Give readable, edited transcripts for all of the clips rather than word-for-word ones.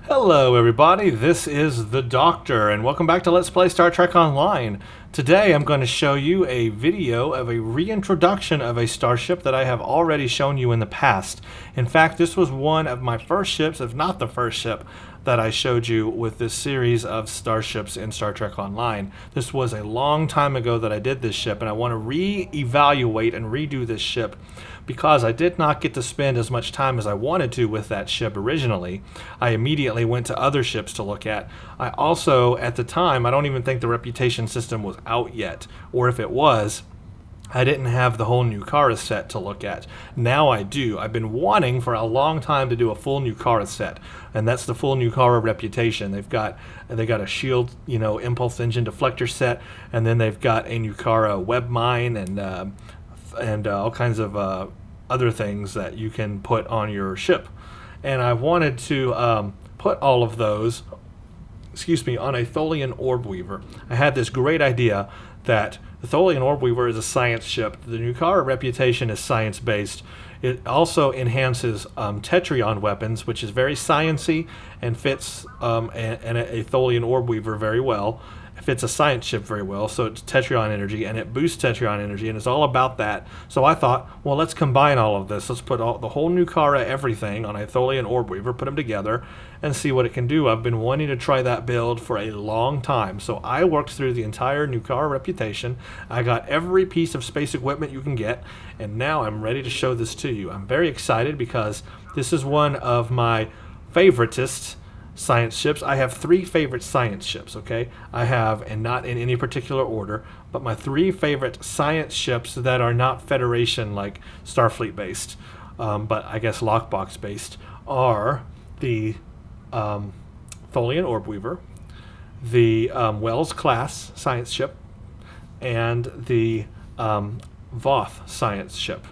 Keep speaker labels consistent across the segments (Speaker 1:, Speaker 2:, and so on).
Speaker 1: Hello everybody, this is the Doctor, and welcome back to Let's Play Star Trek Online. Today I'm going to show you a video of a reintroduction of a starship that I have already shown you in the past. In fact, this was one of my first ships, if not the first ship, that I showed you with this series of starships in Star Trek Online. This was a long time ago that I did this ship, and I want to re-evaluate and redo this ship because I did not get to spend as much time as I wanted to with that ship originally. I immediately went to other ships to look at. I also, at the time, I don't even think the reputation system was out yet, or if it was, I didn't have the whole Nukara set to look at. Now I do. I've been wanting for a long time to do a full Nukara set, and that's the full Nukara Reputation. They got a shield, impulse engine deflector set, and then they've got a Nukara web mine and all kinds of other things that you can put on your ship. And I wanted to put all of those, on a Tholian Orb Weaver. I had this great idea that the Tholian Orb Weaver is a science ship. The Nukara Reputation is science-based. It also enhances Tetrion weapons, which is very sciencey and fits a Tholian Orb Weaver very well. It fits a science ship very well, so it's Tetrion energy, and it boosts Tetrion energy, and it's all about that. So I thought, well, let's combine all of this. Let's put the whole Nukara everything on a Tholian Orb Weaver, put them together, and see what it can do. I've been wanting to try that build for a long time, so I worked through the entire Nukara Reputation. I got every piece of space equipment you can get, and now I'm ready to show this to you. I'm very excited because this is one of my favoritist science ships. I have three favorite science ships, okay? I have, and not in any particular order, but my three favorite science ships that are not Federation, like Starfleet based, but I guess Lockbox based, are the Tholian Orb Weaver, the Wells class science ship, and the Voth science ship,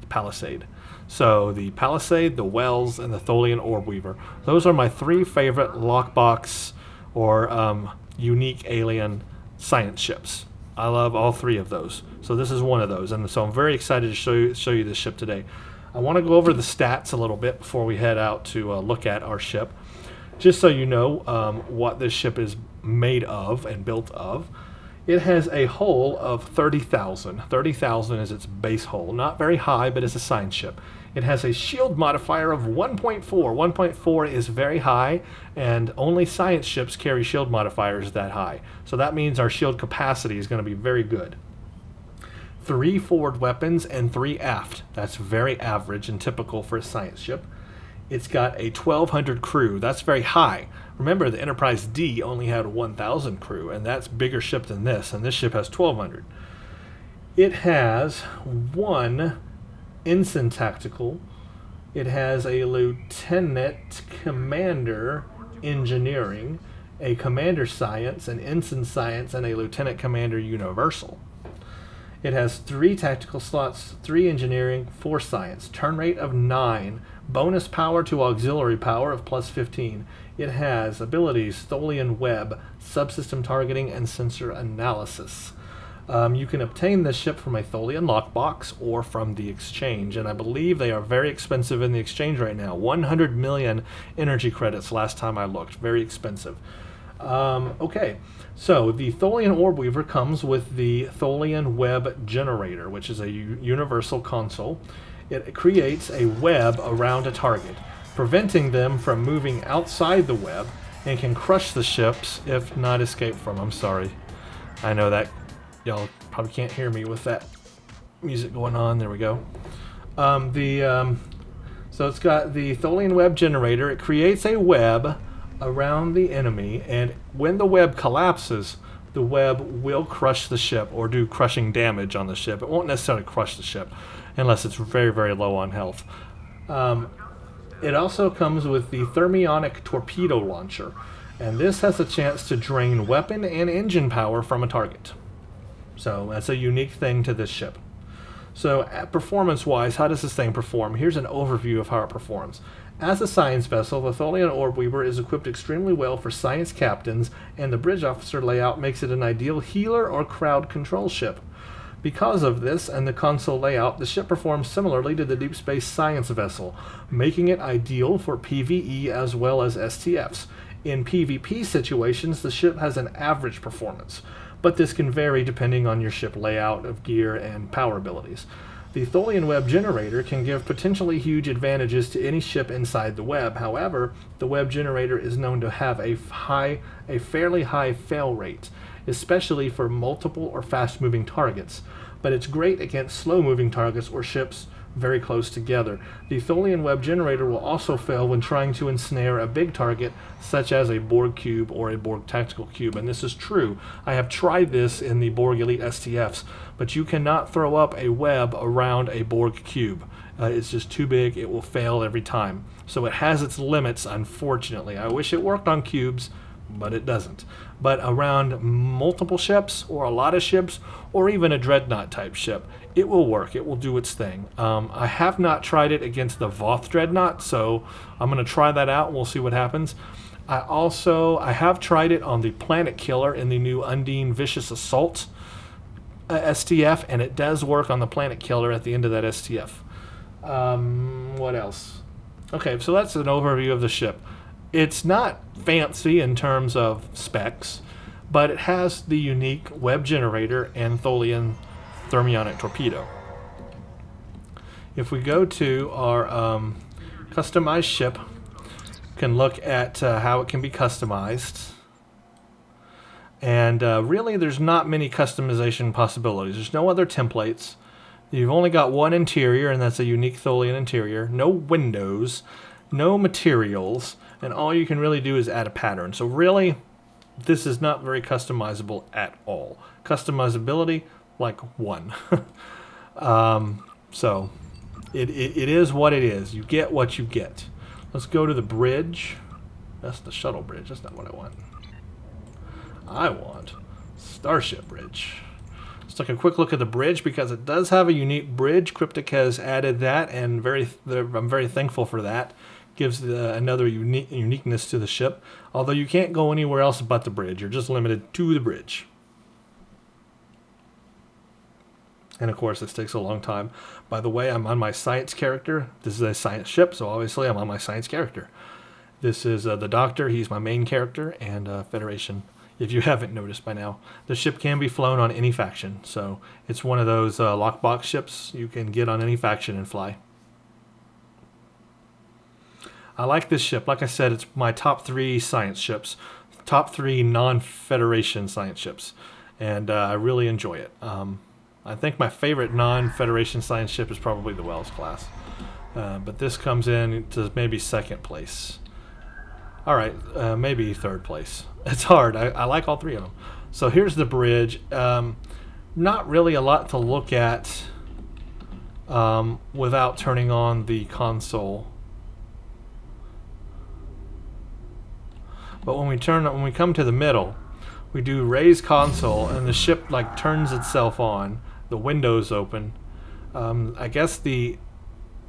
Speaker 1: the Palisade. So the Palisade, the Wells, and the Tholian Orb Weaver. Those are my three favorite lockbox or unique alien science ships. I love all three of those. So this is one of those, and so I'm very excited to show you this ship today. I want to go over the stats a little bit before we head out to look at our ship, just so you know what this ship is made of and built of. It has a hull of 30,000. 30,000 is its base hull. Not very high, but it's a science ship. It has a shield modifier of 1.4. 1.4 is very high, and only science ships carry shield modifiers that high. So that means our shield capacity is going to be very good. 3 forward weapons and 3 aft. That's very average and typical for a science ship. It's got a 1,200 crew. That's very high. Remember, the Enterprise D only had 1,000 crew, and that's a bigger ship than this, and this ship has 1,200. It has 1 ensign tactical. It has a lieutenant commander engineering, a commander science, an ensign science, and a lieutenant commander universal. It has 3 tactical slots, 3 engineering, 4 science, turn rate of 9, bonus power to auxiliary power of plus 15. It has abilities Tholian Web, subsystem targeting, and sensor analysis. You can obtain this ship from a Tholian lockbox or from the exchange, and I believe they are very expensive in the exchange right now. 100 million energy credits last time I looked. Very expensive. Okay, so the Tholian Orb Weaver comes with the Tholian Web Generator, which is a universal console. It creates a web around a target, preventing them from moving outside the web, and can crush the ships if not escape from. I'm sorry. I know that y'all probably can't hear me with that music going on. There we go. So it's got the Tholian Web Generator. It creates a web around the enemy, and when the web collapses, the web will crush the ship or do crushing damage on the ship. It won't necessarily crush the ship unless it's very, very low on health. It also comes with the thermionic torpedo launcher, and this has a chance to drain weapon and engine power from a target. So that's a unique thing to this ship. So performance-wise, how does this thing perform? Here's an overview of how it performs. As a science vessel, the Tholian Orb Weaver is equipped extremely well for science captains, and the bridge officer layout makes it an ideal healer or crowd control ship. Because of this and the console layout, the ship performs similarly to the Deep Space Science vessel, making it ideal for PvE as well as STFs. In PvP situations, the ship has an average performance, but this can vary depending on your ship layout of gear and power abilities. The Tholian web generator can give potentially huge advantages to any ship inside the web. However, the web generator is known to have a fairly high fail rate, especially for multiple or fast-moving targets, but it's great against slow-moving targets or ships very close together. The Tholian web generator will also fail when trying to ensnare a big target, such as a Borg cube or a Borg tactical cube, and this is true. I have tried this in the Borg Elite STFs, but you cannot throw up a web around a Borg cube. It's just too big. It will fail every time. So it has its limits, unfortunately. I wish it worked on cubes, but it doesn't. But around multiple ships, or a lot of ships, or even a dreadnought type ship, it will work. It will do its thing. I have not tried it against the Voth dreadnought, so I'm going to try that out and we'll see what happens. I have tried it on the Planet Killer in the new Undine Vicious Assault STF, and it does work on the Planet Killer at the end of that STF. What else? Okay, so that's an overview of the ship. It's not fancy in terms of specs, but it has the unique web generator and Tholian thermionic torpedo. If we go to our customized ship, we can look at how it can be customized. And really, there's not many customization possibilities. There's no other templates. You've only got one interior, and that's a unique Tholian interior. No windows, no materials, and all you can really do is add a pattern. So really, this is not very customizable at all. Customizability, like 1. So it is what it is. You get what you get. Let's go to the bridge. That's the shuttle bridge. That's not what I want. I want Starship Bridge. Let's take a quick look at the bridge because it does have a unique bridge. Cryptic has added that, and I'm very thankful for that. Gives another uniqueness to the ship. Although you can't go anywhere else but the bridge. You're just limited to the bridge. And of course, this takes a long time. By the way, I'm on my science character. This is a science ship, so obviously I'm on my science character. This is the Doctor. He's my main character, and Federation. If you haven't noticed by now, the ship can be flown on any faction. So it's one of those lockbox ships you can get on any faction and fly. I like this ship. Like I said, it's my top 3 science ships, top 3 non-Federation science ships, and I really enjoy it. I think my favorite non-Federation science ship is probably the Wells class, but this comes in to maybe 2nd place. All right, maybe 3rd place. It's hard. I like all 3 of them. So here's the bridge. Not really a lot to look at without turning on the console. But when we come to the middle, we do raise console, and the ship like turns itself on. The windows open. I guess the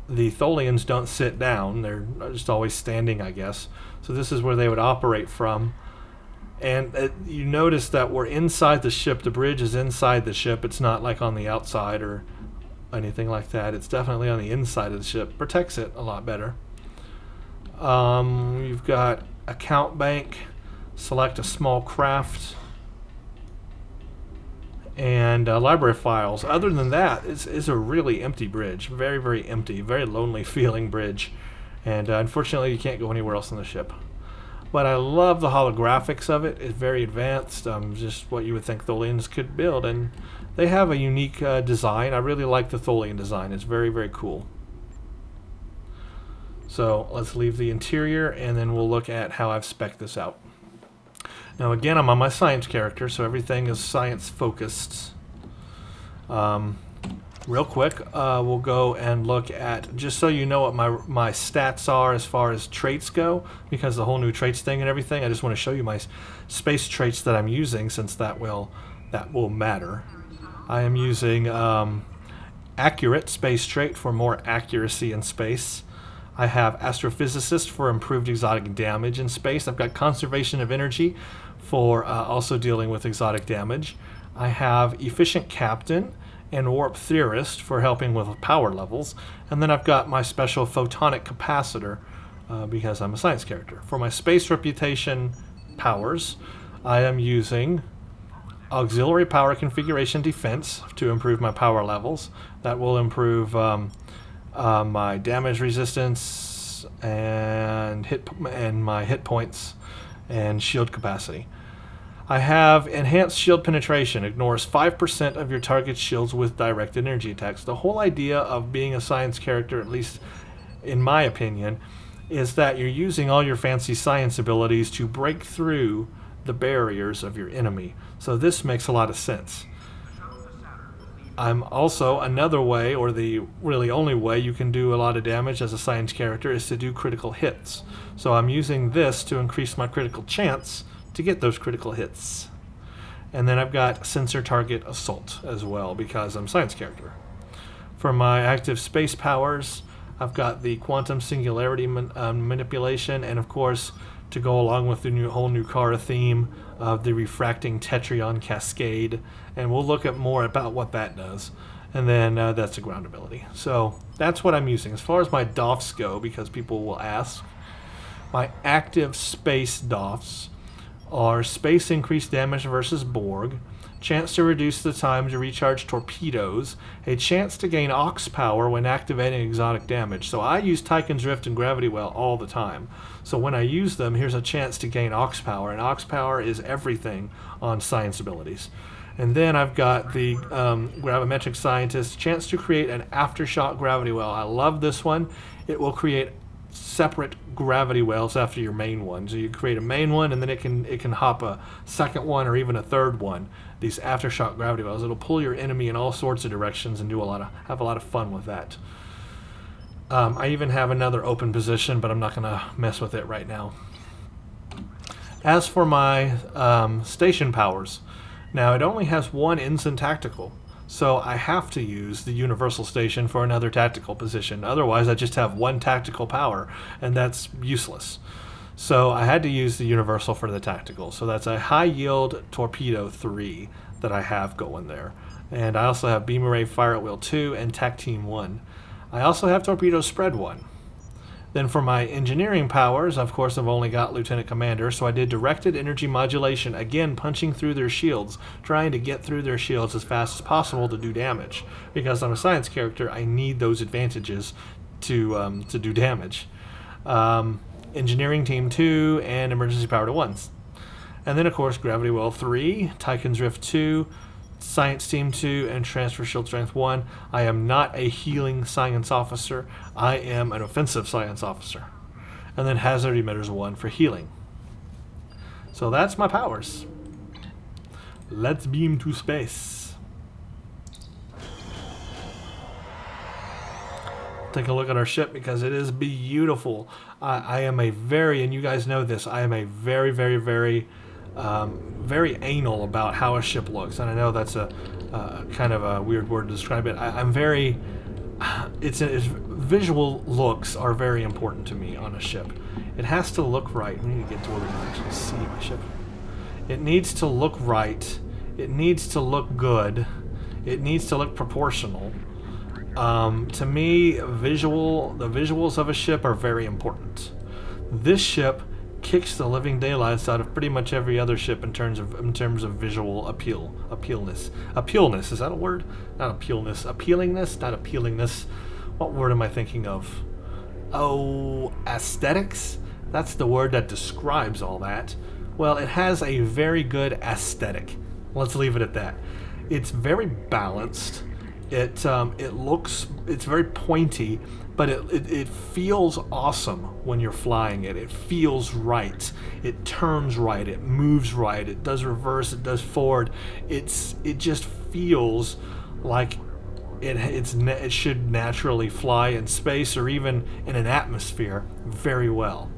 Speaker 1: Tholians don't sit down; they're just always standing, I guess. So this is where they would operate from. And you notice that we're inside the ship. The bridge is inside the ship. It's not like on the outside or anything like that. It's definitely on the inside of the ship. Protects it a lot better. You've got account bank, select a small craft, and library files. Other than that, it's a really empty bridge. Very, very empty. Very lonely feeling bridge. And unfortunately, you can't go anywhere else on the ship. But I love the holographics of it. It's very advanced. Just what you would think Tholians could build. And they have a unique design. I really like the Tholian design. It's very, very cool. So let's leave the interior, and then we'll look at how I've spec'd this out. Now again, I'm on my science character, so everything is science focused. Real quick, we'll go and look at, just so you know what my stats are as far as traits go, because the whole new traits thing and everything, I just want to show you my space traits that I'm using, since that will matter. I am using accurate space trait for more accuracy in space. I have astrophysicist for improved exotic damage in space. I've got conservation of energy for also dealing with exotic damage. I have efficient captain and Warp Theorist for helping with power levels. And then I've got my special photonic capacitor because I'm a science character. For my space reputation powers, I am using auxiliary power configuration defense to improve my power levels. That will improve my damage resistance and my hit points and shield capacity. I have enhanced shield penetration, ignores 5% of your target's shields with directed energy attacks. The whole idea of being a science character, at least in my opinion, is that you're using all your fancy science abilities to break through the barriers of your enemy. So this makes a lot of sense. I'm also, another way, or the really only way you can do a lot of damage as a science character, is to do critical hits. So I'm using this to increase my critical chance to get those critical hits. And then I've got sensor target assault as well because I'm a science character. For my active space powers, I've got the quantum singularity manipulation, and of course, to go along with the whole Nukara theme of the refracting Tetryon cascade, and we'll look at more about what that does. And then that's a ground ability. So that's what I'm using. As far as my DOFs go, because people will ask, my active space DOFs are space increased damage versus Borg, chance to reduce the time to recharge torpedoes, a chance to gain aux power when activating exotic damage. So I use Tychon's Rift and Gravity Well all the time. So when I use them, here's a chance to gain aux power, and aux power is everything on science abilities. And then I've got the Gravimetric Scientist, chance to create an aftershock gravity well. I love this one. It will create separate gravity wells after your main one. So you create a main one, and then it can hop a second one or even a third one. These aftershock gravity wells. It'll pull your enemy in all sorts of directions and have a lot of fun with that. I even have another open position, but I'm not going to mess with it right now. As for my station powers, now it only has one ensign tactical. So I have to use the universal station for another tactical position. Otherwise, I just have one tactical power, and that's useless. So I had to use the universal for the tactical. So that's a high yield torpedo 3 that I have going there. And I also have beam array fire at will 2 and tac team 1. I also have torpedo spread 1. Then for my engineering powers, of course, I've only got Lieutenant Commander, so I did directed energy modulation, again punching through their shields, trying to get through their shields as fast as possible to do damage. Because I'm a science character, I need those advantages to do damage. Engineering Team 2 and Emergency Power to 1. And then, of course, Gravity Well 3, Tychon's Rift 2, Science Team 2, and Transfer Shield Strength 1. I am not a healing science officer. I am an offensive science officer. And then Hazard Emitters 1 for healing. So that's my powers. Let's beam to space. Take a look at our ship because it is beautiful. I am a very, and you guys know this, I am a very, very, very anal about how a ship looks, and I know that's a kind of a weird word to describe it. I'm very, it's visual looks are very important to me on a ship. It has to look right. We need to get to where we can actually see my ship. It needs to look right. It needs to look good. It needs to look proportional. To me, the visuals of a ship are very important. This ship kicks the living daylights out of pretty much every other ship in terms of visual appealness. Is that a word? Not appealness. Appealingness, not appealingness. What word am I thinking of? Oh, aesthetics? That's the word that describes all that. Well, it has a very good aesthetic. Let's leave it at that. It's very balanced. It's very pointy, but it feels awesome when you're flying it. It feels right. It turns right. It moves right. It does reverse. It does forward. It just feels like it should naturally fly in space or even in an atmosphere very well.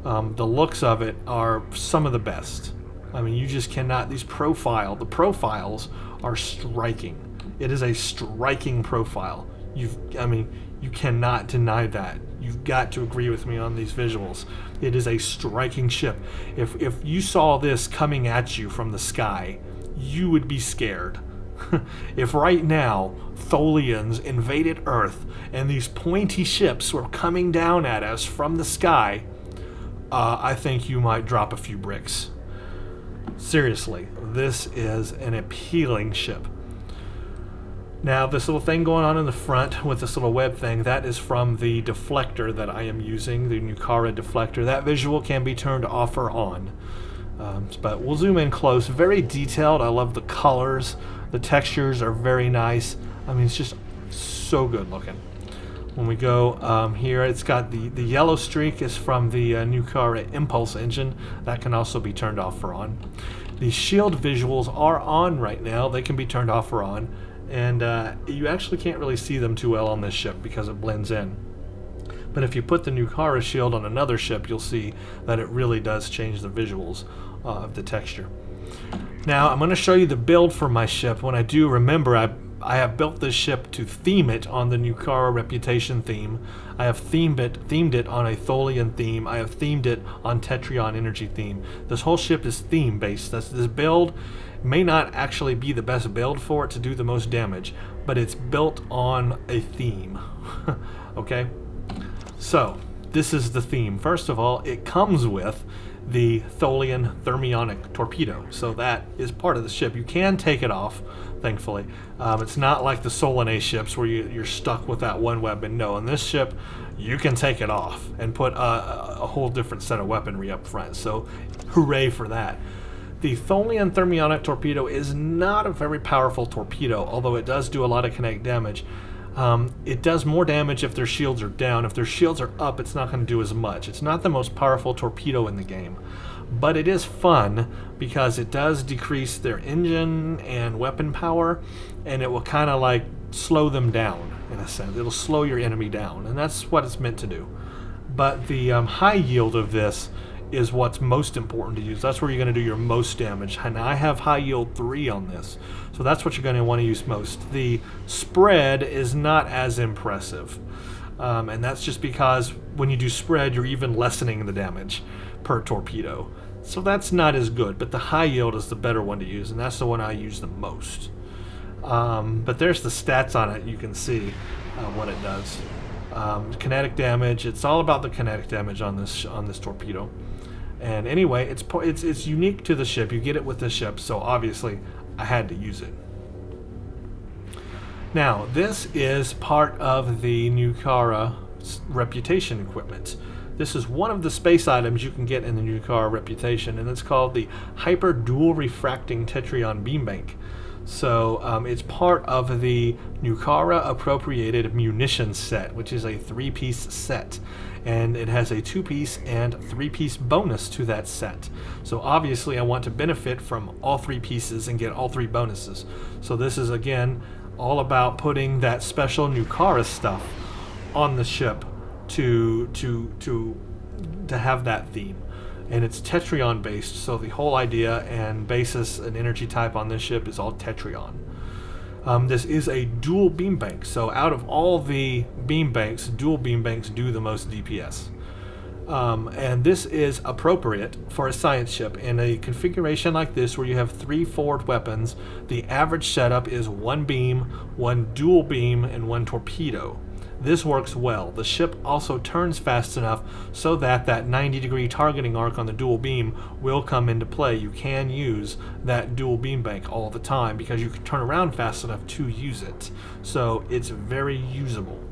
Speaker 1: The looks of it are some of the best. I mean, you just cannot. The profiles are striking. It is a striking profile. You cannot deny that. You've got to agree with me on these visuals. It is a striking ship. If you saw this coming at you from the sky, you would be scared. If right now Tholians invaded Earth and these pointy ships were coming down at us from the sky, I think you might drop a few bricks. Seriously, this is an appealing ship. Now, this little thing going on in the front with this little web thing, that is from the deflector that I am using, the Nukara deflector. That visual can be turned off or on. But we'll zoom in close. Very detailed. I love the colors. The textures are very nice. I mean, it's just so good looking. When we go here, it's got the yellow streak is from the Nukara Impulse engine. That can also be turned off or on. The shield visuals are on right now. They can be turned off or on. And you actually can't really see them too well on this ship because it blends in. But if you put the Nukara shield on another ship, you'll see that it really does change the visuals of the texture. Now, I'm going to show you the build for my ship. When I do, remember, I have built this ship to theme it on the Nukara Reputation theme. I have themed it on a Tholian theme. I have themed it on Tetrion Energy theme. This whole ship is theme based. This build may not actually be the best build for it to do the most damage, but it's built on a theme. Okay? So, this is the theme. First of all, it comes with the Tholian thermionic torpedo. So that is part of the ship. You can take it off, thankfully. It's not like the Solanae ships where you're stuck with that one weapon. No, in this ship, you can take it off and put a whole different set of weaponry up front. So hooray for that. The Tholian thermionic torpedo is not a very powerful torpedo, although it does do a lot of kinetic damage. It does more damage if their shields are down. If their shields are up, it's not going to do as much. It's not the most powerful torpedo in the game, but it is fun because it does decrease their engine and weapon power, and it will kind of like slow them down in a sense. It'll slow your enemy down, and that's what it's meant to do. But the high yield of this is what's most important to use. That's where you're going to do your most damage. And I have high yield 3 on this. So that's what you're going to want to use most. The spread is not as impressive. And that's just because when you do spread, you're even lessening the damage per torpedo. So that's not as good. But the high yield is the better one to use. And that's the one I use the most. But there's the stats on it. You can see what it does. Kinetic damage. It's all about the kinetic damage on this torpedo. And anyway, it's unique to the ship. You get it with the ship, so obviously I had to use it. Now, this is part of the Nukara Reputation equipment. This is one of the space items you can get in the Nukara Reputation, and it's called the Hyper Dual Refracting Tetrion Beam Bank. So it's part of the Nukara Appropriated Munitions set, which is a 3-piece set. And it has a 2-piece and 3-piece bonus to that set. So obviously I want to benefit from all 3 pieces and get all 3 bonuses. So this is, again, all about putting that special Nukara stuff on the ship to have that theme. And it's Tetrion based, so the whole idea and basis and energy type on this ship is all Tetrion. This is a dual beam bank, so out of all the beam banks, dual beam banks do the most DPS. And this is appropriate for a science ship. In a configuration like this where you have 3 forward weapons, the average setup is 1 beam, 1 dual beam, and 1 torpedo. This works well. The ship also turns fast enough so that 90-degree targeting arc on the dual beam will come into play. You can use that dual beam bank all the time because you can turn around fast enough to use it. So it's very usable.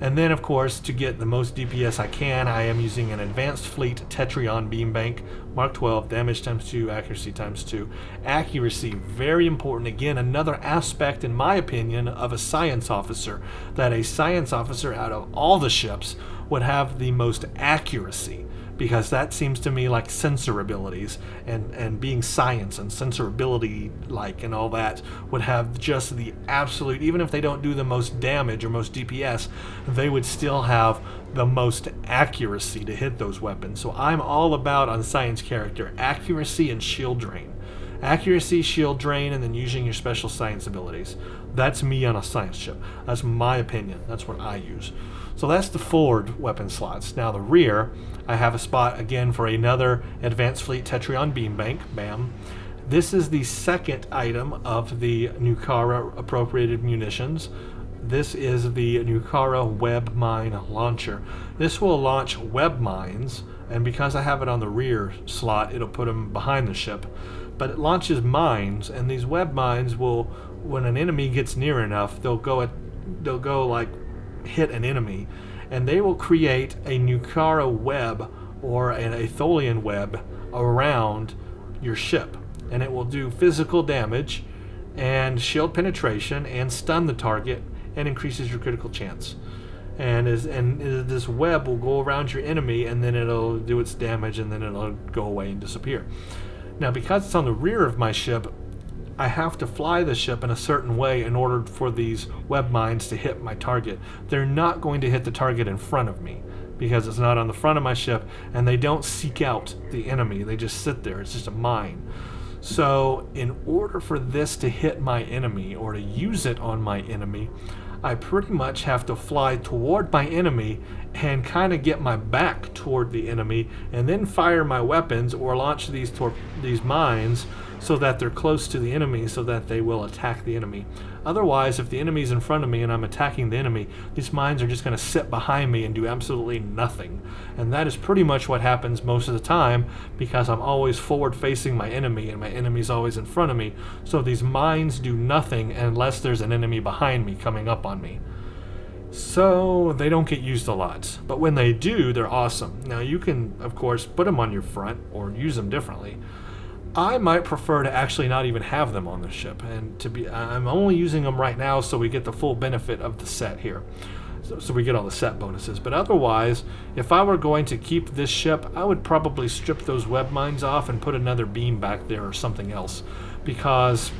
Speaker 1: And then, of course, to get the most DPS I can, I am using an Advanced Fleet Tetrion Beam Bank, Mark 12, damage times 2, accuracy times 2. Accuracy, very important. Again, another aspect, in my opinion, of a science officer, that a science officer out of all the ships would have the most accuracy, because that seems to me like sensor abilities, and being science and sensor ability like and all that would have just the absolute, even if they don't do the most damage or most DPS, they would still have the most accuracy to hit those weapons. So I'm all about, on science character, accuracy and shield drain. Accuracy, shield drain, and then using your special science abilities. That's me on a science ship. That's my opinion. That's what I use. So that's the forward weapon slots. Now the rear, I have a spot again for another Advanced Fleet Tetrion Beam Bank, BAM. This is the second item of the Nukara appropriated munitions. This is the Nukara Web Mine Launcher. This will launch web mines, and because I have it on the rear slot, it'll put them behind the ship. But it launches mines, and these web mines will, when an enemy gets near enough, they'll go like hit an enemy, and they will create a Nukara web or a Tholian web around your ship, and it will do physical damage and shield penetration and stun the target and increases your critical chance. And this web will go around your enemy, and then it'll do its damage, and then it'll go away and disappear. Now, because it's on the rear of my ship, I have to fly the ship in a certain way in order for these web mines to hit my target. They're not going to hit the target in front of me because it's not on the front of my ship, and they don't seek out the enemy. They just sit there. It's just a mine. So in order for this to hit my enemy or to use it on my enemy, I pretty much have to fly toward my enemy and kind of get my back toward the enemy, and then fire my weapons or launch these mines so that they're close to the enemy so that they will attack the enemy. Otherwise, if the enemy's in front of me and I'm attacking the enemy, these mines are just going to sit behind me and do absolutely nothing. And that is pretty much what happens most of the time, because I'm always forward facing my enemy and my enemy's always in front of me. So these mines do nothing unless there's an enemy behind me coming up on me. So they don't get used a lot, but when they do, they're awesome. Now you can, of course, put them on your front or use them differently. I might prefer to actually not even have them on the ship, and I'm only using them right now so we get the full benefit of the set here. So we get all the set bonuses. But otherwise, if I were going to keep this ship, I would probably strip those web mines off and put another beam back there or something else, because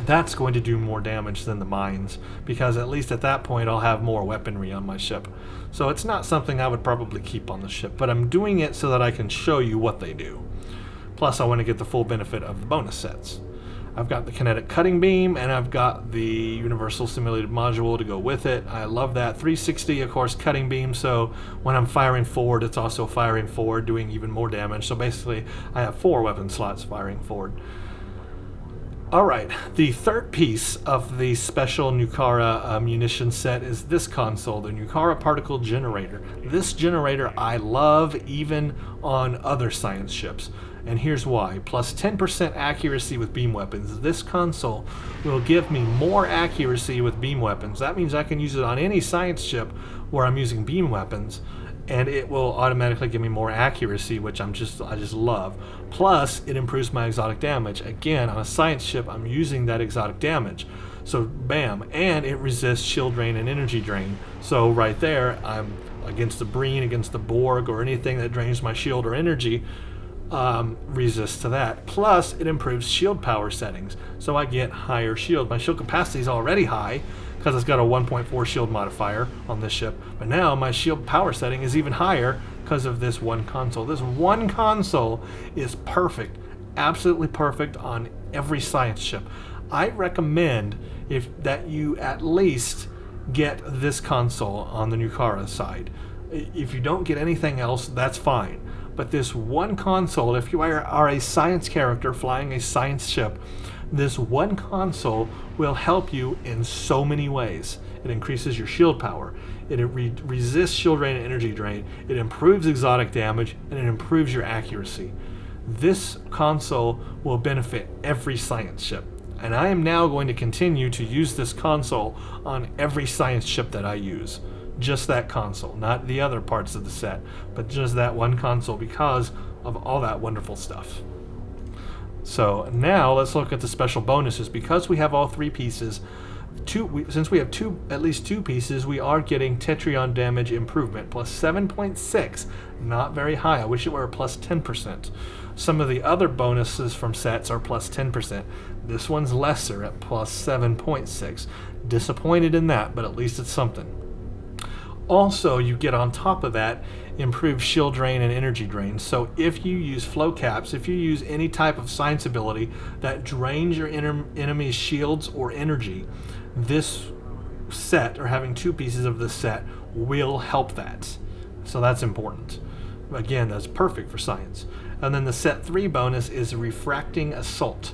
Speaker 1: that's going to do more damage than the mines, because at least at that point I'll have more weaponry on my ship. So it's not something I would probably keep on the ship, but I'm doing it so that I can show you what they do. Plus I want to get the full benefit of the bonus sets. I've got the kinetic cutting beam, and I've got the universal simulated module to go with it. I love that. 360, of course, cutting beam, so when I'm firing forward, it's also firing forward, doing even more damage. So basically I have 4 weapon slots firing forward. Alright, the third piece of the special Nukara munition set is this console, the Nukara Particle Generator. This generator I love even on other science ships, and here's why. Plus 10% accuracy with beam weapons. This console will give me more accuracy with beam weapons. That means I can use it on any science ship where I'm using beam weapons, and it will automatically give me more accuracy, which I just love. Plus, it improves my exotic damage. Again, on a science ship, I'm using that exotic damage. So, bam. And it resists shield drain and energy drain. So, right there, I'm against the Breen, against the Borg, or anything that drains my shield or energy, resists to that. Plus, it improves shield power settings. So, I get higher shield. My shield capacity is already high, because it's got a 1.4 shield modifier on this ship. But now my shield power setting is even higher because of this one console. This one console is perfect, absolutely perfect on every science ship. I recommend that you at least get this console on the Nukara side. If you don't get anything else, that's fine. But this one console, if you are a science character flying a science ship, this one console will help you in so many ways. It increases your shield power, it resists shield drain and energy drain, it improves exotic damage, and it improves your accuracy. This console will benefit every science ship, and I am now going to continue to use this console on every science ship that I use. Just that console, not the other parts of the set, but just that one console, because of all that wonderful stuff. So now let's look at the special bonuses. Because we have all 3 pieces, since we have at least two pieces, we are getting Tetrion damage improvement, plus 7.6. Not very high. I wish it were plus 10%. Some of the other bonuses from sets are plus 10%. This one's lesser at plus 7.6. Disappointed in that, but at least it's something. Also, you get on top of that improved shield drain and energy drain. So if you use flow caps, if you use any type of science ability that drains your enemy's shields or energy, this set, or having 2 pieces of this set, will help that. So that's important. Again, that's perfect for science. And then the set 3 bonus is Refracting Assault.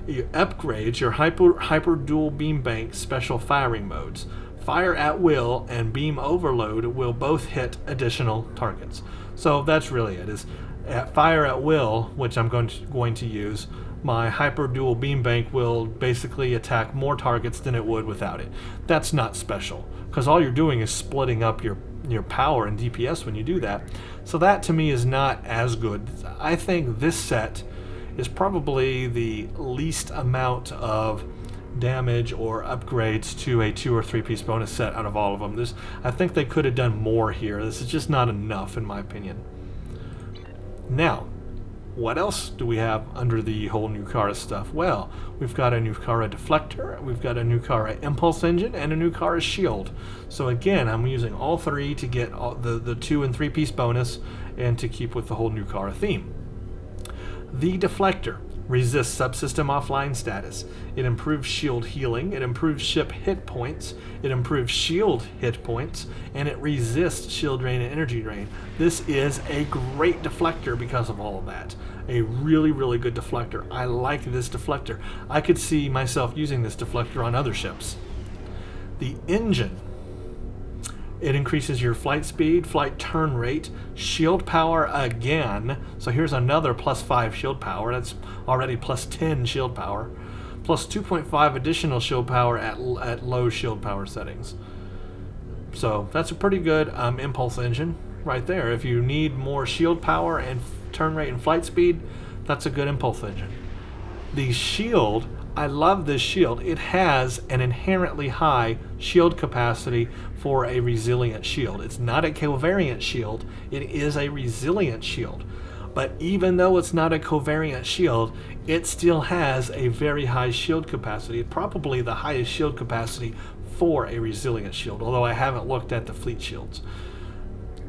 Speaker 1: It upgrades your hyper dual beam bank special firing modes. Fire at will and beam overload will both hit additional targets. So that's really it. Is at fire at will, which I'm going to use, my hyper dual beam bank will basically attack more targets than it would without it. That's not special, because all you're doing is splitting up your power and DPS when you do that. So that to me is not as good. I think this set is probably the least amount of damage or upgrades to a 2 or 3 piece bonus set out of all of them. I think they could have done more here. This is just not enough in my opinion. Now, what else do we have under the whole Nukara stuff? Well, we've got a Nukara deflector, we've got a Nukara impulse engine, and a Nukara shield. So again, I'm using all 3 to get the 2 and 3 piece bonus and to keep with the whole Nukara theme. The deflector resists subsystem offline status. It improves shield healing, it improves ship hit points, it improves shield hit points, and it resists shield drain and energy drain. This is a great deflector because of all of that. A really, really good deflector. I like this deflector. I could see myself using this deflector on other ships. The engine. It increases your flight speed, flight turn rate, shield power again. So here's another +5 shield power. That's already +10 shield power. Plus 2.5 additional shield power at low shield power settings. So that's a pretty good impulse engine right there. If you need more shield power and turn rate and flight speed, that's a good impulse engine. The shield, I love this shield. It has an inherently high shield capacity for a resilient shield. It's not a covariant shield, it is a resilient shield. But even though it's not a covariant shield, it still has a very high shield capacity, probably the highest shield capacity for a resilient shield, although I haven't looked at the fleet shields.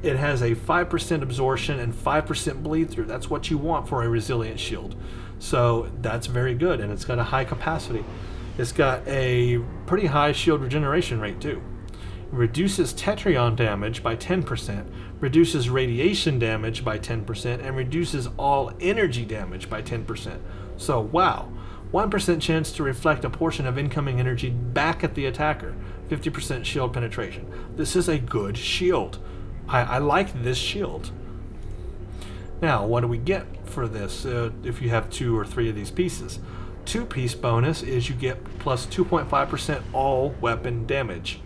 Speaker 1: It has a 5% absorption and 5% bleed through. That's what you want for a resilient shield. So that's very good, and it's got a high capacity. It's got a pretty high shield regeneration rate too. It reduces Tetrion damage by 10%, reduces radiation damage by 10%, and reduces all energy damage by 10%. So wow, 1% chance to reflect a portion of incoming energy back at the attacker, 50% shield penetration. This is a good shield. I like this shield. Now, what do we get for this if you have 2 or 3 of these pieces? 2-piece bonus is you get plus 2.5% all weapon damage.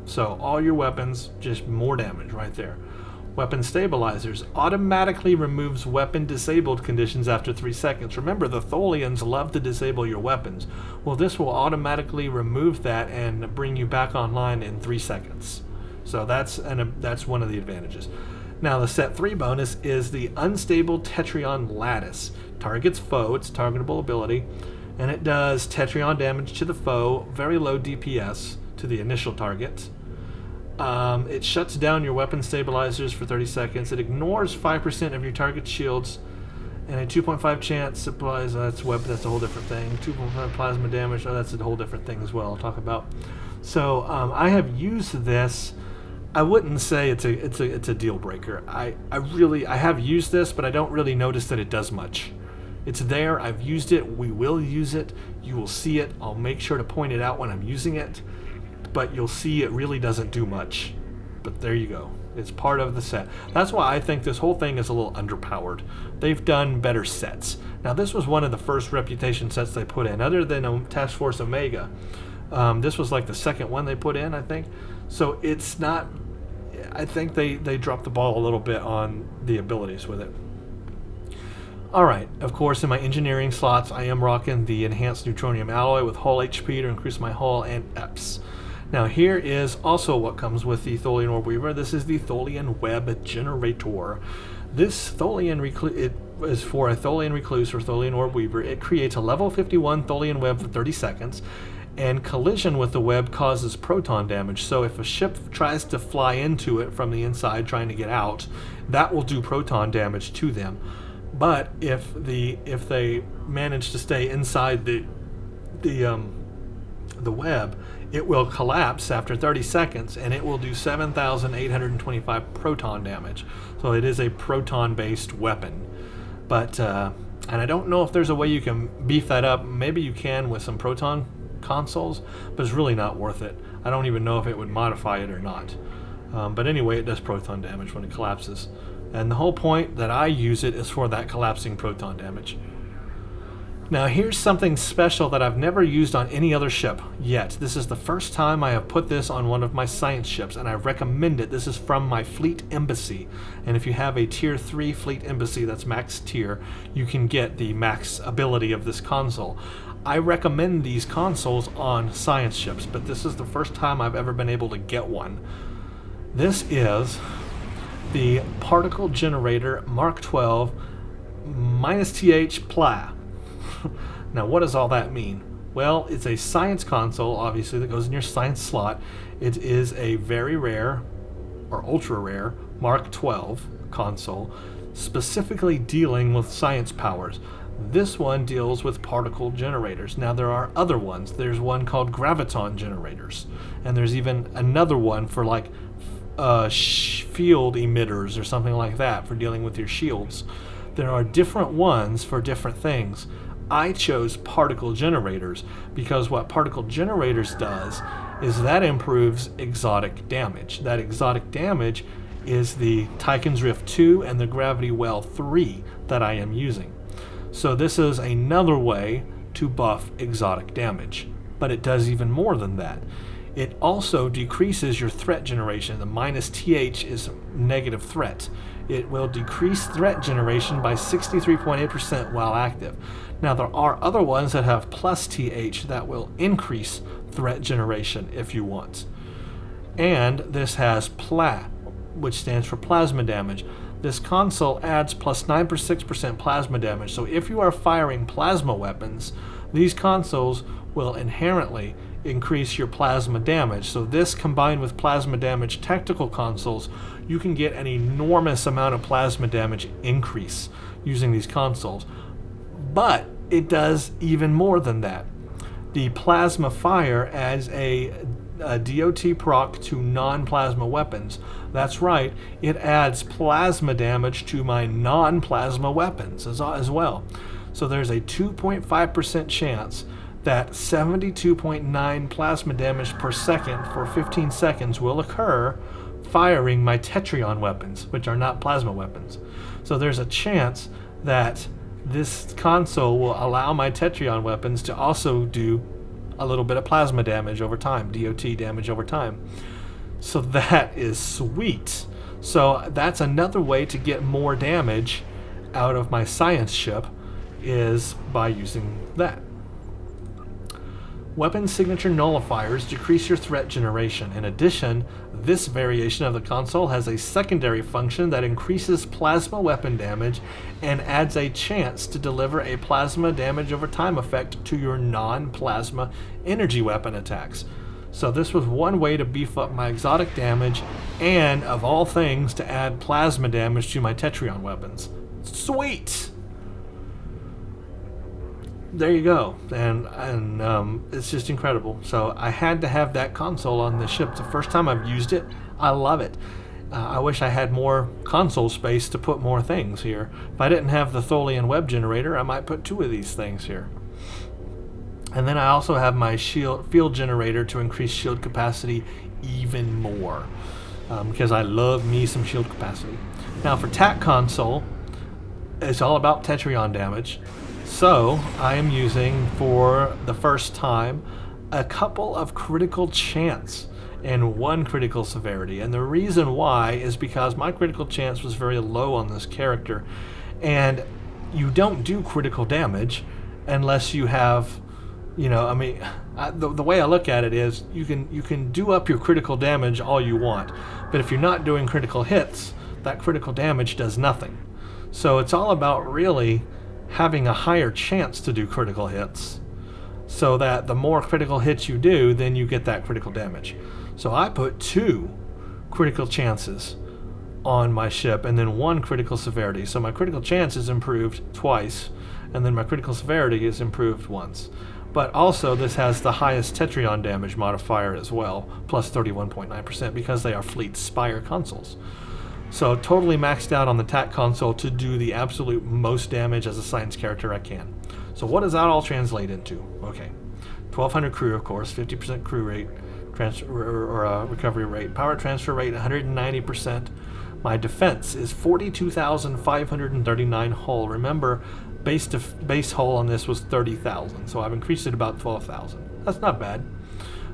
Speaker 1: So all your weapons, just more damage right there. Weapon stabilizers automatically removes weapon disabled conditions after 3 seconds. Remember, the Tholians love to disable your weapons. Well, this will automatically remove that and bring you back online in 3 seconds. So that's one of the advantages. Now the set 3 bonus is the Unstable Tetrion Lattice. Targets foe, it's a targetable ability, and it does Tetrion damage to the foe, very low DPS to the initial target. It shuts down your weapon stabilizers for 30 seconds. It ignores 5% of your target shields, and a 2.5 chance applies, that's a whole different thing. 2.5 plasma damage, that's a whole different thing as well I'll talk about. So I have used this. I wouldn't say it's a deal breaker. I have used this, but I don't really notice that it does much. It's there, I've used it, we will use it, you will see it, I'll make sure to point it out when I'm using it, but you'll see it really doesn't do much. But there you go, it's part of the set. That's why I think this whole thing is a little underpowered. They've done better sets. Now this was one of the first Reputation sets they put in, other than Task Force Omega. This was like the second one they put in, I think. So it's not, I think they dropped the ball a little bit on the abilities with it. Alright, of course in my engineering slots I am rocking the Enhanced Neutronium Alloy with hull HP to increase my hull and EPS. Now here is also what comes with the Tholian Orb Weaver. This is the Tholian Web Generator. This Tholian it is for a Tholian Recluse or Tholian Orb Weaver. It creates a level 51 Tholian web for 30 seconds. And collision with the web causes proton damage. So if a ship tries to fly into it from the inside trying to get out, that will do proton damage to them. But if they manage to stay inside the the web, it will collapse after 30 seconds and it will do 7,825 proton damage. So it is a proton-based weapon. But, and I don't know if there's a way you can beef that up. Maybe you can with some proton consoles, but it's really not worth it. I don't even know if it would modify it or not. But anyway, it does proton damage when it collapses. And the whole point that I use it is for that collapsing proton damage. Now here's something special that I've never used on any other ship yet. This is the first time I have put this on one of my science ships, and I recommend it. This is from my Fleet Embassy. And if you have a Tier 3 Fleet Embassy that's max tier, you can get the max ability of this console. I recommend these consoles on science ships, but this is the first time I've ever been able to get one. This is the Particle Generator Mark 12 -TH PLA. Now, what does all that mean? Well, it's a science console, obviously, that goes in your science slot. It is a very rare, or ultra rare, Mark 12 console, specifically dealing with science powers. This one deals with particle generators. Now, there are other ones. There's one called graviton generators, and there's even another one for like field emitters or something like that for dealing with your shields. There are different ones for different things. I chose particle generators because what particle generators does is that improves exotic damage. That exotic damage is the Tychon's Rift 2 and the Gravity Well 3 that I am using. So this is another way to buff exotic damage, but it does even more than that. It also decreases your threat generation. The -TH is negative threat. It will decrease threat generation by 63.8% while active. Now, there are other ones that have +TH that will increase threat generation if you want. And this has PLA, which stands for plasma damage. This console adds +9.6% plasma damage. So if you are firing plasma weapons, these consoles will inherently increase your plasma damage. So this combined with plasma damage tactical consoles, you can get an enormous amount of plasma damage increase using these consoles. But it does even more than that. The plasma fire adds a DOT proc to non-plasma weapons. That's right, it adds plasma damage to my non-plasma weapons as well. So there's a 2.5% chance that 72.9 plasma damage per second for 15 seconds will occur firing my Tetrion weapons, which are not plasma weapons. So there's a chance that this console will allow my Tetrion weapons to also do a little bit of plasma damage over time, DOT damage over time. So that is sweet. So that's another way to get more damage out of my science ship, is by using that. Weapon signature nullifiers decrease your threat generation. In addition, this variation of the console has a secondary function that increases plasma weapon damage and adds a chance to deliver a plasma damage over time effect to your non-plasma energy weapon attacks. So this was one way to beef up my exotic damage and, of all things, to add plasma damage to my Tetrion weapons. Sweet! There you go, and it's just incredible. So I had to have that console on the ship. It's the first time I've used it. I love it. I wish I had more console space to put more things here. If I didn't have the Tholian web generator, I might put 2 of these things here. And then I also have my field generator to increase shield capacity even more, because I love me some shield capacity. Now for TAC console, it's all about Tetrion damage. So I am using, for the first time, a couple of critical chance and 1 critical severity. And the reason why is because my critical chance was very low on this character. And you don't do critical damage unless you have, the way I look at it is you can do up your critical damage all you want. But if you're not doing critical hits, that critical damage does nothing. So it's all about really having a higher chance to do critical hits, so that the more critical hits you do, then you get that critical damage. So I put 2 critical chances on my ship and then 1 critical severity. So my critical chance is improved twice, and then my critical severity is improved once. But also, this has the highest Tetrion damage modifier as well, plus 31.9%, because they are Fleet Spire consoles. So totally maxed out on the TAC console to do the absolute most damage as a science character I can. So what does that all translate into? Okay, 1200 crew, of course, 50% crew rate, recovery rate, power transfer rate 190%. My defense is 42,539 hull. Remember, base hull on this was 30,000, so I've increased it about 12,000. That's not bad.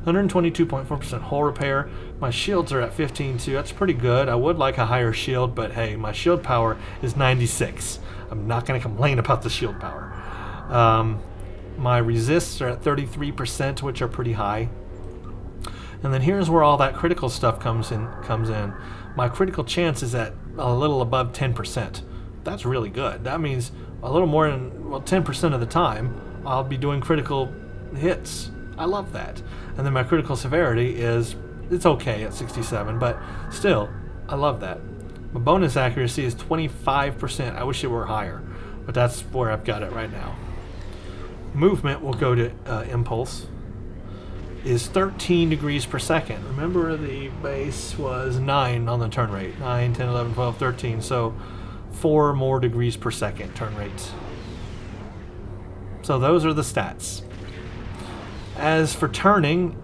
Speaker 1: 122.4% hull repair. My shields are at 15 too. That's pretty good. I would like a higher shield, but hey, my shield power is 96. I'm not going to complain about the shield power. My resists are at 33%, which are pretty high. And then here's where all that critical stuff comes in. My critical chance is at a little above 10%. That's really good. That means a little more than, well, 10% of the time I'll be doing critical hits. I love that. And then my critical severity is, it's okay at 67, but still, I love that. My bonus accuracy is 25%. I wish it were higher, but that's where I've got it right now. Movement will go to impulse. Is 13 degrees per second. Remember, the base was 9 on the turn rate. 9, 10, 11, 12, 13. So 4 more degrees per second turn rates. So those are the stats. As for turning,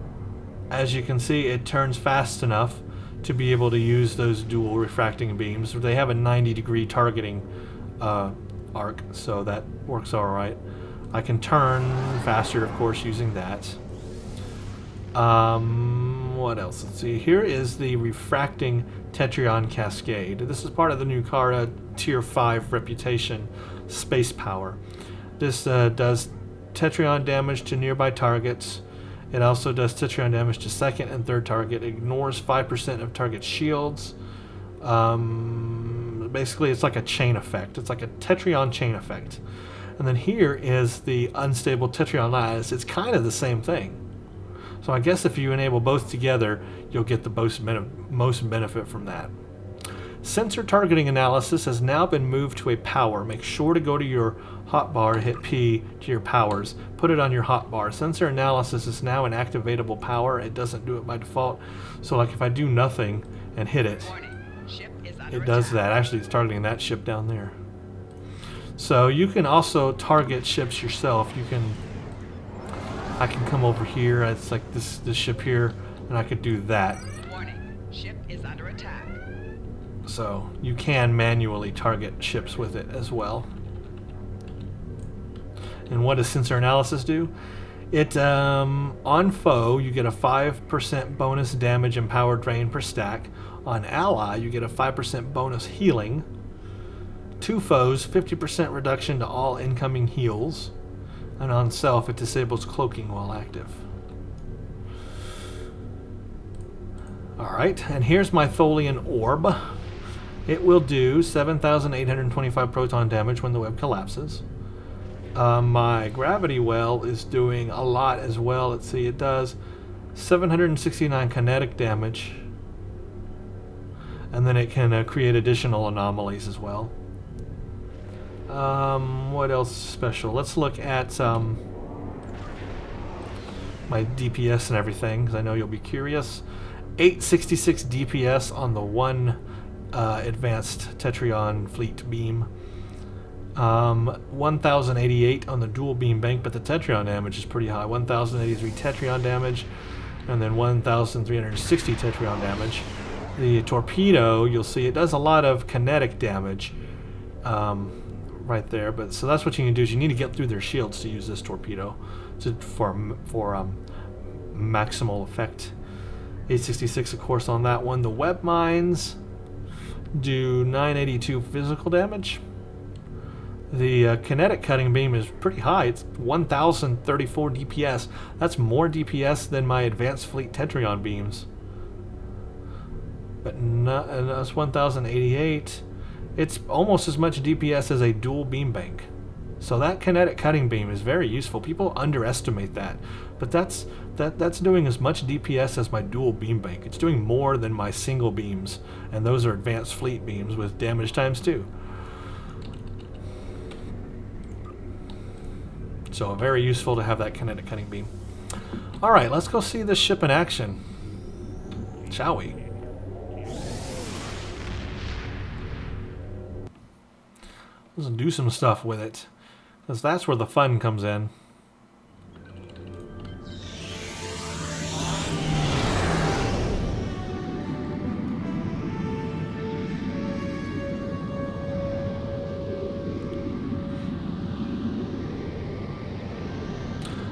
Speaker 1: as you can see, it turns fast enough to be able to use those dual refracting beams. They have a 90-degree targeting arc, so that works all right. I can turn faster, of course, using that. What else? Let's see. Here is the refracting Tetrion Cascade. This is part of the Nukara Tier 5 Reputation Space Power. This does Tetrion damage to nearby targets. It also does Tetrion damage to second and third target. It ignores 5% of target shields. Basically, it's like a chain effect. It's like a Tetrion chain effect. And then here is the unstable Tetrion lattice. It's kind of the same thing. So I guess if you enable both together, you'll get the most benefit from that. Sensor targeting analysis has now been moved to a power. Make sure to go to your hotbar, hit P to your powers, put it on your hotbar. Sensor analysis is now an activatable power. It doesn't do it by default. So like if I do nothing and hit it, it does that. Actually, it's targeting that ship down there. So you can also target ships yourself. I can come over here. It's like this ship here, and I could do that.
Speaker 2: Warning, ship is under attack.
Speaker 1: So you can manually target ships with it as well. And what does sensor analysis do? It on foe you get a 5% bonus damage and power drain per stack. On ally you get a 5% bonus healing. To foes, 50% reduction to all incoming heals. And on self, it disables cloaking while active. Alright, and here's my Tholian Orb. It will do 7,825 proton damage when the web collapses. My Gravity Well is doing a lot as well. Let's see, it does 769 kinetic damage. And then it can create additional anomalies as well. What else is special? Let's look at my DPS and everything, because I know you'll be curious. 866 DPS on the one advanced Tetrion fleet beam. 1,088 on the dual beam bank, but the Tetrion damage is pretty high. 1,083 Tetrion damage, and then 1,360 Tetrion damage. The torpedo, you'll see, it does a lot of kinetic damage. Right there, but so that's what you need to do is you need to get through their shields to use this torpedo for maximal effect. 866 of course on that one. The web mines do 982 physical damage. The kinetic cutting beam is pretty high. It's 1,034 DPS. That's more DPS than my advanced fleet Tetrion beams. But that's 1,088. It's almost as much DPS as a dual beam bank. So that kinetic cutting beam is very useful. People underestimate that. But that's doing as much DPS as my dual beam bank. It's doing more than my single beams. And those are advanced fleet beams with damage times 2. So So very useful to have that kinetic cutting beam. Alright, let's go see this ship in action. Shall we? Let's do some stuff with it. Because that's where the fun comes in.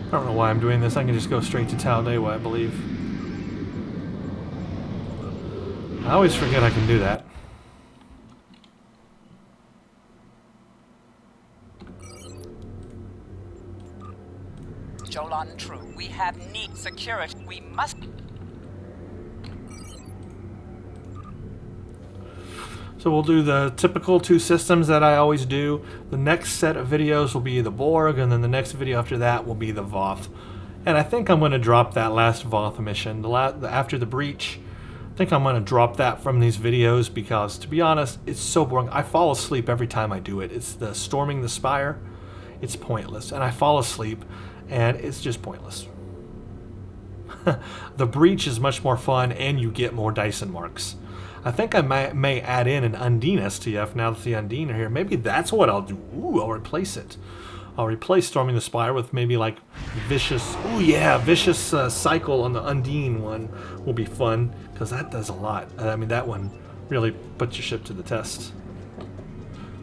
Speaker 1: I don't know why I'm doing this. I can just go straight to Taldewa, I believe. I always forget I can do that.
Speaker 2: Jolan True, we have need security. We must.
Speaker 1: So we'll do the typical 2 systems that I always do. The next set of videos will be the Borg, and then the next video after that will be the Voth. And I think I'm going to drop that last Voth mission, after the breach. I think I'm going to drop that from these videos because, to be honest, it's so boring. I fall asleep every time I do it. It's the storming the spire. It's pointless. And I fall asleep, and it's just pointless. The breach is much more fun, and you get more Dyson marks. I think I may add in an Undine STF now that the Undine are here. Maybe that's what I'll do. Ooh, I'll replace it. I'll replace Storming the Spire with maybe like Vicious. Ooh, yeah, Vicious Cycle on the Undine one will be fun because that does a lot. I mean, that one really puts your ship to the test.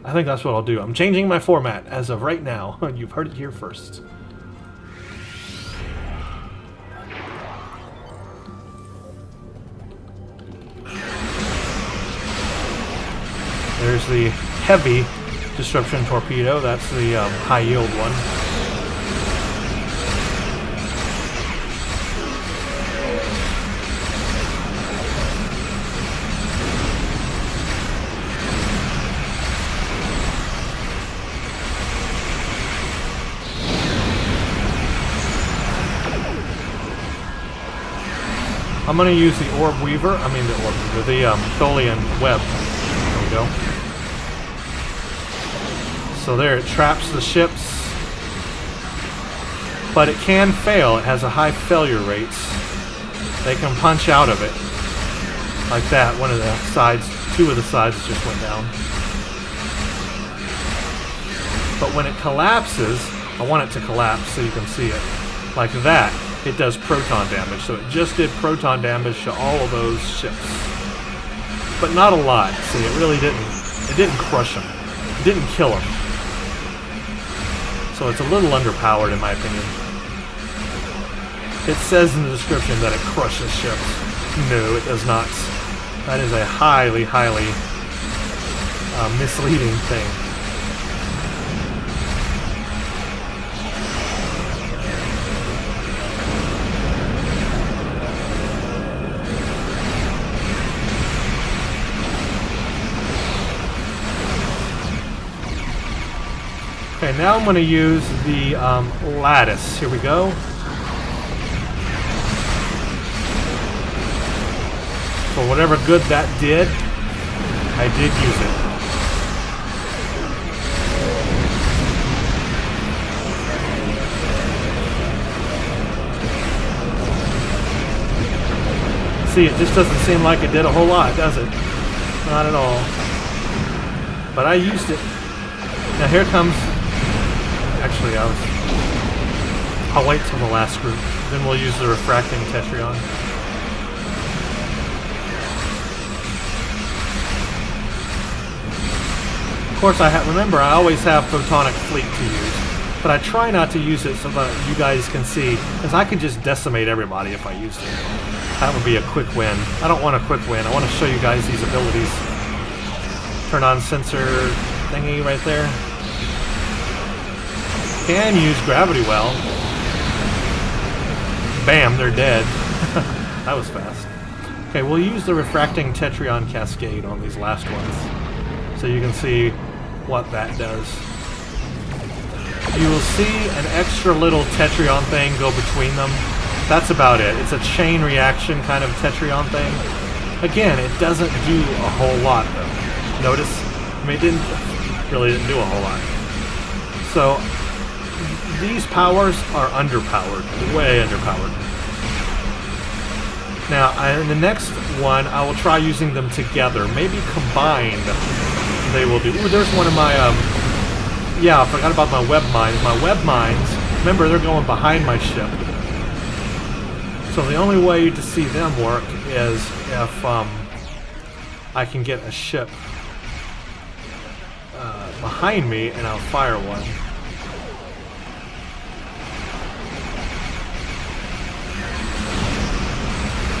Speaker 1: I think that's what I'll do. I'm changing my format as of right now. You've heard it here first. There's the heavy disruption torpedo. That's the high yield one. I'm going to use the Orb Weaver. I mean the Orb Weaver, the Tholian Web. There we go. So there, it traps the ships, but it can fail. It has a high failure rate. They can punch out of it, like that. One of the sides, 2 of the sides just went down. But when it collapses, I want it to collapse so you can see it, like that. It does proton damage. So it just did proton damage to all of those ships, but not a lot. See, it really didn't. It didn't crush them. It didn't kill them. So it's a little underpowered in my opinion. It says in the description that it crushes ships. No, it does not. That is a highly, highly misleading thing. Okay, now I'm going to use the lattice. Here we go. For whatever good that did, I did use it. See, it just doesn't seem like it did a whole lot, does it? Not at all. But I used it. Now here comes... Actually, I'll wait till the last group. Then we'll use the refracting Tetrion. Of course, remember, I always have Photonic Fleet to use, but I try not to use it so that you guys can see, because I could just decimate everybody if I used it. That would be a quick win. I don't want a quick win. I want to show you guys these abilities. Turn on sensor thingy right there. Can use gravity well. Bam, they're dead. That was fast. Okay, we'll use the refracting Tetrion cascade on these last ones, so you can see what that does. You will see an extra little Tetrion thing go between them. That's about it. It's a chain reaction kind of Tetrion thing. Again, it doesn't do a whole lot though. Notice? I mean, it really didn't do a whole lot. So these powers are underpowered, way underpowered. Now, in the next one, I will try using them together. Maybe combined, they will do. Ooh, there's one of my, yeah, I forgot about my web mines. My web mines, remember, they're going behind my ship. So the only way to see them work is if I can get a ship behind me and I'll fire one.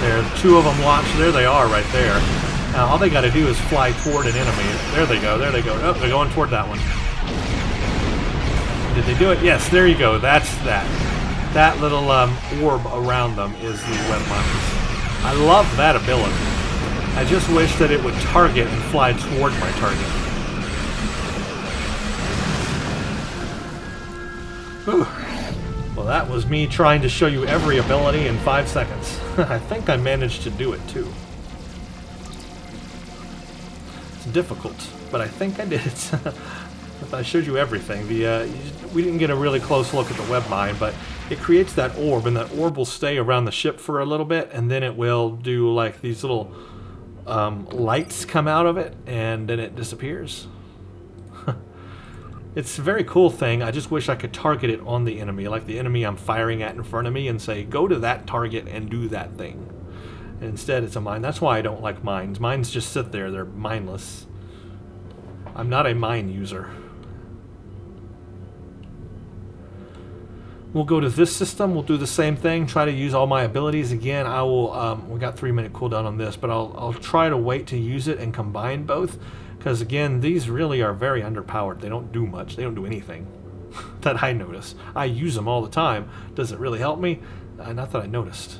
Speaker 1: There, two of them launched. There they are right there. Now all they got to do is fly toward an enemy. There they go, there they go. Oh, they're going toward that one. Did they do it? Yes, there you go. That's that. That little orb around them is the web mines. I love that ability. I just wish that it would target and fly toward my target. Whew. Well, that was me trying to show you every ability in 5 seconds. I think I managed to do it too. It's difficult, but I think I did it. I showed you everything. We didn't get a really close look at the web mine, but it creates that orb, and that orb will stay around the ship for a little bit, and then it will do like these little lights come out of it, and then it disappears. It's a very cool thing. I just wish I could target it on the enemy, like the enemy I'm firing at in front of me, and say, go to that target and do that thing. And instead, it's a mine. That's why I don't like mines. Mines just sit there. They're mindless. I'm not a mine user. We'll go to this system. We'll do the same thing. Try to use all my abilities again. I will. We got 3-minute cooldown on this, but I'll try to wait to use it and combine both, because again, these really are very underpowered. They don't do much. They don't do anything that I notice. I use them all the time. Does it really help me? Not that I noticed.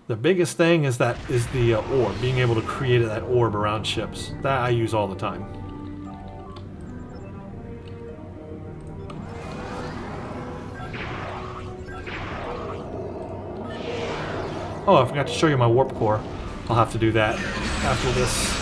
Speaker 1: The biggest thing is the orb, being able to create that orb around ships. That I use all the time. Oh, I forgot to show you my warp core. I'll have to do that after this.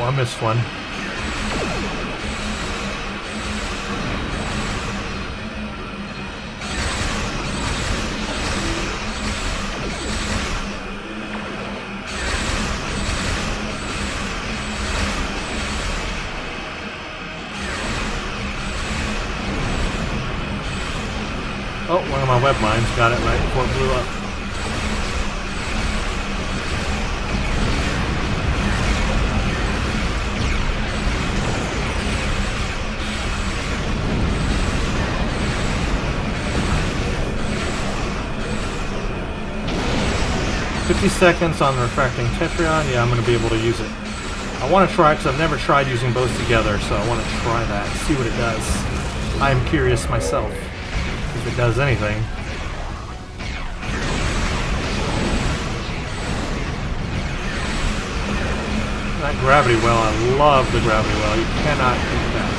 Speaker 1: 'Cause I missed one. Oh, one of my web mines got it right before it blew up. Seconds on the refracting Tetrion. Yeah, I'm going to be able to use it. I want to try it because I've never tried using both together, so I want to try that, see what it does. I'm curious myself if it does anything. That gravity well, I love the gravity well. You cannot beat that.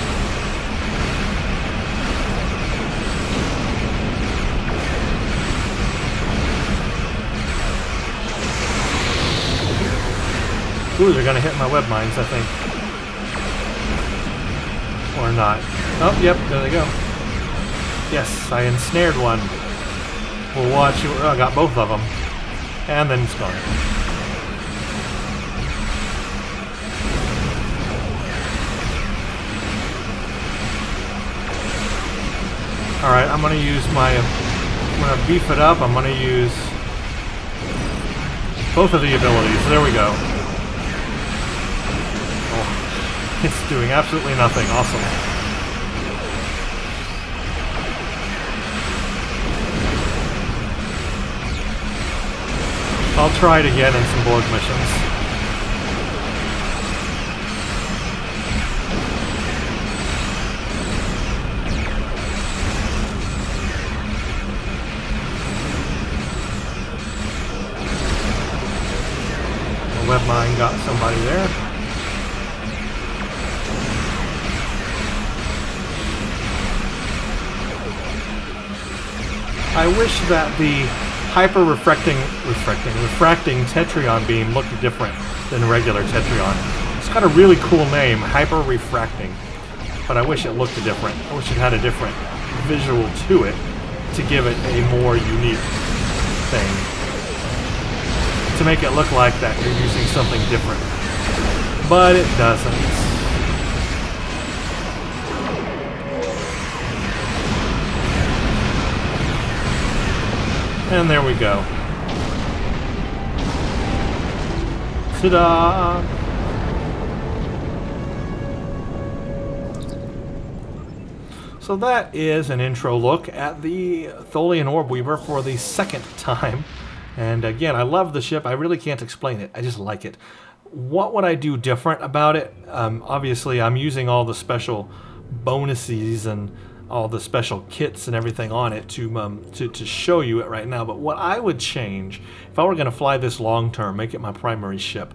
Speaker 1: Ooh, they're gonna hit my web mines, I think. Or not. Oh, yep, there they go. Yes, I ensnared one. We'll watch. Oh, I got both of them. And then it's gone. Alright, I'm gonna use my... I'm gonna beef it up. I'm gonna use... Both of the abilities. There we go. Oh, it's doing absolutely nothing. Awesome. I'll try it again in some Borg missions. Web mine got somebody there. I wish that the refracting Tetrion beam looked different than regular Tetrion. It's got a really cool name, hyper refracting, but I wish it looked different. I wish it had a different visual to it to give it a more unique thing. To make it look like that you're using something different. But it doesn't. And there we go. Ta-da! So that is an intro look at the Tholian Orb Weaver for the second time. And again, I love the ship. I really can't explain it. I just like it. What would I do different about it? Obviously, I'm using all the special bonuses and all the special kits and everything on it to show you it right now. But what I would change, if I were going to fly this long term, make it my primary ship,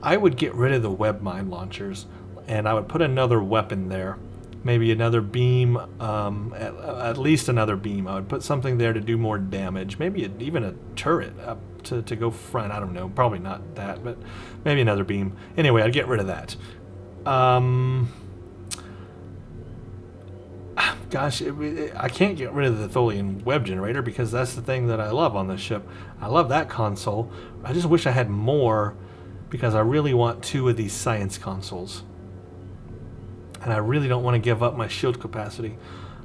Speaker 1: I would get rid of the web mine launchers, and I would put another weapon there. Maybe another beam, at least another beam. I would put something there to do more damage. Maybe even a turret up to go front. I don't know. Probably not that, but maybe another beam. Anyway, I'd get rid of that. Gosh, I can't get rid of the Tholian web generator because that's the thing that I love on this ship. I love that console. I just wish I had more because I really want 2 of these science consoles. And I really don't want to give up my shield capacity.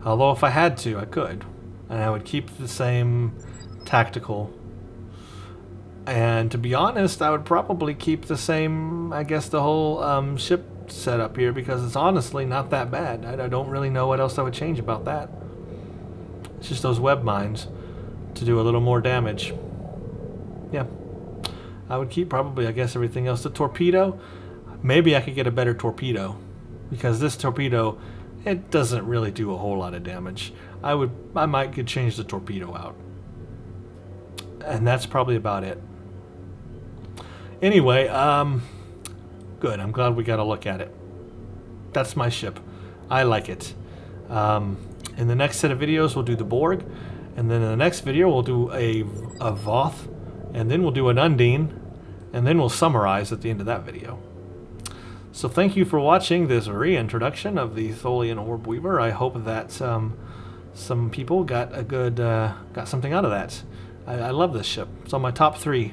Speaker 1: Although if I had to, I could. And I would keep the same tactical. And to be honest, I would probably keep the same, I guess, the whole ship setup here, because it's honestly not that bad. I don't really know what else I would change about that. It's just those web mines to do a little more damage. Yeah. I would keep probably, I guess, everything else. The torpedo, maybe I could get a better torpedo. Because this torpedo, it doesn't really do a whole lot of damage. I might could change the torpedo out. And that's probably about it. Anyway, good. I'm glad we got a look at it. That's my ship. I like it. In the next set of videos, we'll do the Borg. And then in the next video, we'll do a Voth. And then we'll do an Undine. And then we'll summarize at the end of that video. So thank you for watching this reintroduction of the Tholian Orb Weaver. I hope that some people got a good got something out of that. I love this ship. It's on my top three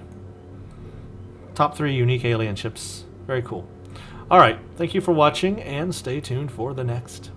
Speaker 1: unique alien ships. Very cool. All right, thank you for watching, and stay tuned for the next.